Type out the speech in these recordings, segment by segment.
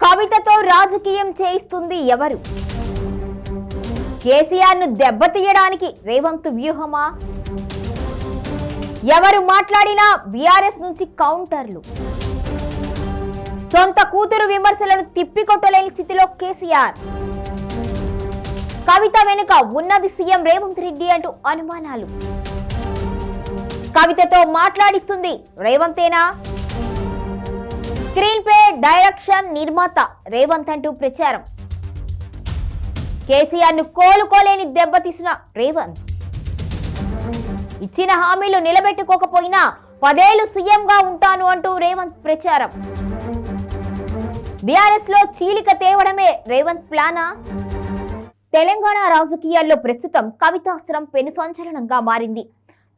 కవితతో రాజకీయం చేయిస్తుంది ఎవరు? కేసీఆర్ ను దెబ్బతీయడానికి రేవంత్ వ్యూహమా? ఎవరు మాట్లాడినా బీఆర్ఎస్ నుంచి కౌంటర్లు. సొంత కూతురు విమర్శలను తిప్పికొట్టలేని స్థితిలో కేసీఆర్. కవిత వెనుక ఉన్నది సీఎం రేవంత్ రెడ్డి అంటూ అనుమానాలు. కవితతో మాట్లాడిస్తుంది రేవంతేనా? స్క్రీన్ ప్లే డైరెక్షన్ నిర్మాత రేవంత్ అంటూ ప్రచారం. కేసీఆర్ ను కోలుకోలేని దెబ్బతీసిన రేవంత్. ఇచ్చిన హామీలు నిలబెట్టుకోకపోయినా 10 ఏళ్లు సీఎంగా ఉంటాను అంటూ రేవంత్ ప్రచారం. బీఆర్ఎస్ లో చీలిక తేవడమే రేవంత్ ప్లానా? తెలంగాణ రాజకీయాల్లో ప్రస్తుతం కవితాస్త్రం పెను సంచలనంగా మారింది.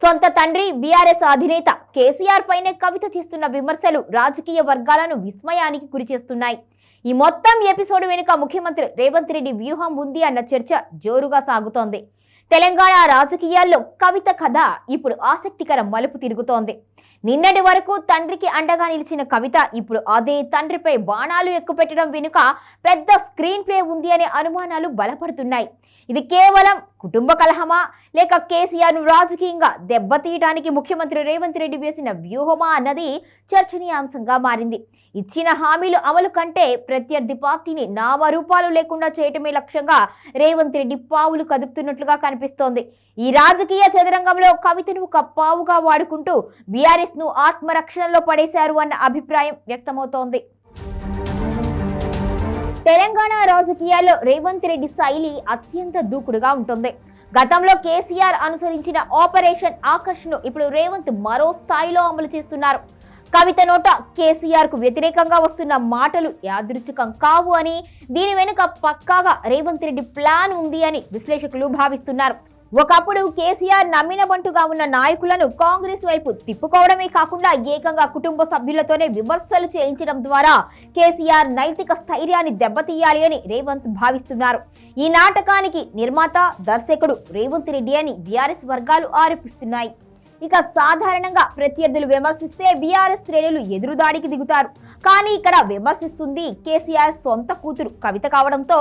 సొంత తండ్రి బీఆర్ఎస్ అధినేత కేసీఆర్ పైనే కవిత చేస్తున్న విమర్శలు రాజకీయ వర్గాలను విస్మయానికి గురిచేస్తున్నాయి. ఈ మొత్తం ఎపిసోడ్ వెనుక ముఖ్యమంత్రి రేవంత్ రెడ్డి వ్యూహం ఉంది అన్న చర్చ జోరుగా సాగుతోంది. తెలంగాణ రాజకీయాల్లో కవిత కథ ఇప్పుడు ఆసక్తికర మలుపు తిరుగుతోంది. నిన్నటి వరకు తండ్రికి అండగా నిలిచిన కవిత ఇప్పుడు అదే తండ్రిపై బాణాలు ఎక్కుపెట్టడం వెనుక పెద్ద స్క్రీన్ ప్లే ఉంది అనే అనుమానాలు బలపడుతున్నాయి. ఇది కేవలం కుటుంబ కలహమా, లేక కేసీఆర్ ను రాజకీయంగా దెబ్బతీయడానికి ముఖ్యమంత్రి రేవంత్ రెడ్డి వేసిన వ్యూహమా అన్నది చర్చనీయాంశంగా మారింది. ఇచ్చిన హామీలు అమలు కంటే ప్రత్యర్థి పార్టీని నామరూపాలు లేకుండా చేయటమే లక్ష్యంగా రేవంత్ రెడ్డి పావులు కదుపుతున్నట్లుగా కనిపిస్తోంది. ఈ రాజకీయ చదరంగంలో కవితను ఒక పావుగా వాడుకుంటూ బీఆర్ఎస్ ను ఆత్మరక్షణలో పడేశారు అన్న అభిప్రాయం వ్యక్తమవుతోంది. తెలంగాణ రాజకీయాల్లో రేవంత్ రెడ్డి శైలి అత్యంత దూకుడుగా ఉంటుంది. గతంలో కేసీఆర్ అనుసరించిన ఆపరేషన్ ఆకర్ష్ ను ఇప్పుడు రేవంత్ మరో స్థాయిలో అమలు చేస్తున్నారు. కవిత నోట కేసీఆర్ కు వ్యతిరేకంగా వస్తున్న మాటలు యాదృచ్ఛికం కావు అని, దీని వెనుక పక్కాగా రేవంత్ రెడ్డి ప్లాన్ ఉంది అని విశ్లేషకులు భావిస్తున్నారు. ఒకప్పుడు కేసీఆర్ నమ్మిన బంటుగా ఉన్న నాయకులను కాంగ్రెస్ వైపు తిప్పుకోవడమే కాకుండా ఏకంగా కుటుంబ సభ్యులతోనే విమర్శలు చేయించడం ద్వారా కేసీఆర్ నైతిక స్థైర్యాన్ని దెబ్బతీయాలి అని రేవంత్ భావిస్తున్నారు. ఈ నాటకానికి నిర్మాత, దర్శకుడు రేవంత్ రెడ్డి అని బీఆర్ఎస్ వర్గాలు ఆరోపిస్తున్నాయి. ఇక సాధారణంగా ప్రత్యర్థులు విమర్శిస్తే బీఆర్ఎస్ శ్రేణులు ఎదురుదాడికి దిగుతారు. కానీ ఇక్కడ విమర్శిస్తుంది కేసీఆర్ సొంత కూతురు కవిత కావడంతో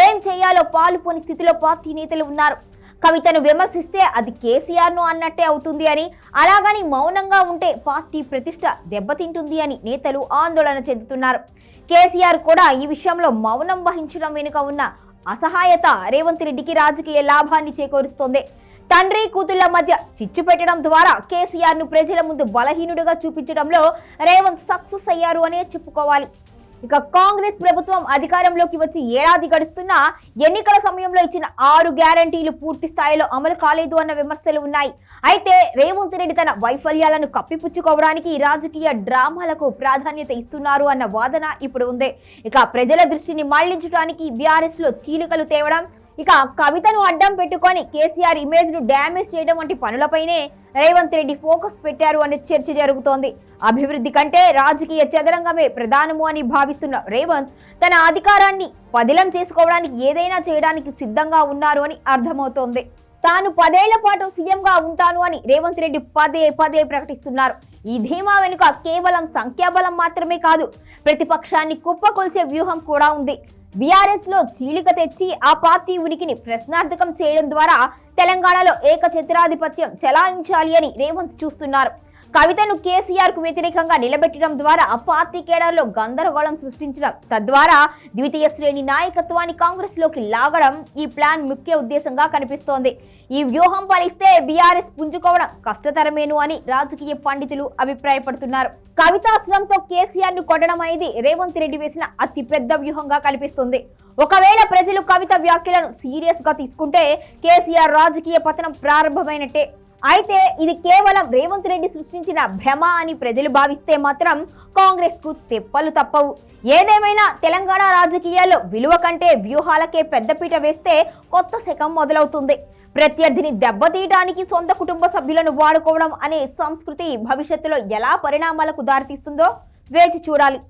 ఏం చేయాలో పాలుపోని స్థితిలో పార్టీ నేతలు ఉన్నారు. కవితను విమర్శిస్తే అది కేసీఆర్ ను అన్నట్టే అవుతుంది అని, అలాగని మౌనంగా ఉంటే పార్టీ ప్రతిష్ట దెబ్బతింటుంది అని నేతలు ఆందోళన చెందుతున్నారు. కేసీఆర్ కూడా ఈ విషయంలో మౌనం వహించడం వెనుక ఉన్న అసహాయత రేవంత్ రెడ్డికి రాజకీయ లాభాన్ని చేకూరుస్తోంది. తండ్రి కూతుళ్ల మధ్య చిచ్చు పెట్టడం ద్వారా కేసీఆర్ ను ప్రజల ముందు బలహీనుడిగా చూపించడంలో రేవంత్ సక్సెస్ అయ్యారు అనే చెప్పుకోవాలి. ఇక కాంగ్రెస్ ప్రభుత్వం అధికారంలోకి వచ్చి ఏడాది గడుస్తున్నా ఎన్నికల సమయంలో ఇచ్చిన 6 గ్యారంటీలు పూర్తి స్థాయిలో అమలు కాలేదు అన్న విమర్శలు ఉన్నాయి. అయితే రేవంత్ రెడ్డి తన వైఫల్యాలను కప్పిపుచ్చుకోవడానికి రాజకీయ డ్రామాలకు ప్రాధాన్యత ఇస్తున్నారు అన్న వాదన ఇప్పుడు ఉంది. ఇక ప్రజల దృష్టిని మళ్లించడానికి బీఆర్ఎస్ లో చీలికలు తేవడం, ఇక కవితను అడ్డం పెట్టుకొని కేసీఆర్ ఇమేజ్ ను డ్యామేజ్ చేయడం వంటి పనులపైనే రేవంత్ రెడ్డి ఫోకస్ పెట్టారు అనే చర్చ జరుగుతోంది. అభివృద్ధి కంటే రాజకీయ చదరంగమే ప్రధానము అని భావిస్తున్న రేవంత్ తన అధికారాన్ని పదిలం చేసుకోవడానికి ఏదైనా చేయడానికి సిద్ధంగా ఉన్నారు అని అర్థమవుతోంది. తాను 10 ఏళ్ల పాటు సీఎంగా ఉంటాను అని రేవంత్ రెడ్డి పదే ప్రకటిస్తున్నారు. ఈ ధీమా వెనుక కేవలం సంఖ్యాబలం మాత్రమే కాదు, ప్రతిపక్షాన్ని కుప్పకొల్చే వ్యూహం కూడా ఉంది. బీఆర్ఎస్ లో చీలిక తెచ్చి ఆ పార్టీ ఉనికిని ప్రశ్నార్థకం చేయడం ద్వారా తెలంగాణలో ఏకఛత్రాధిపత్యం చెలాయించాలి అని రేవంత్ చూస్తున్నారు. కవితను కేసీఆర్ కు వ్యతిరేకంగా నిలబెట్టడం ద్వారా ఆ పార్టీ కేడర్లో గందరగోళం సృష్టించడం, తద్వారా ద్వితీయ శ్రేణి నాయకత్వాన్ని కాంగ్రెస్ లోకి లాగడం ఈ ప్లాన్ ముఖ్య ఉద్దేశంగా కనిపిస్తోంది. ఈ వ్యూహం ఫలిస్తే బీఆర్ఎస్ పుంజుకోవడం కష్టతరమేను అని రాజకీయ పండితులు అభిప్రాయపడుతున్నారు. కవితాస్త్రంతో కేసీఆర్ ను కొట్టడం అనేది రేవంత్ రెడ్డి వేసిన అతిపెద్ద వ్యూహంగా కనిపిస్తుంది. ఒకవేళ ప్రజలు కవిత వ్యాఖ్యలను సీరియస్ గా తీసుకుంటే కేసీఆర్ రాజకీయ పతనం ప్రారంభమైనట్టే. అయితే ఇది కేవలం రేవంత్ రెడ్డి సృష్టించిన భ్రమ అని ప్రజలు భావిస్తే మాత్రం కాంగ్రెస్ కు తెప్పలు తప్పవు. ఏదేమైనా తెలంగాణ రాజకీయాల్లో విలువ కంటే వ్యూహాలకే పెద్దపీట వేస్తే కొత్త శకం మొదలవుతుంది. ప్రత్యర్థిని దెబ్బతీయడానికి సొంత కుటుంబ సభ్యులను వాడుకోవడం అనే సంస్కృతి భవిష్యత్తులో ఎలా పరిణామాలకు దారితీస్తుందో వేచి చూడాలి.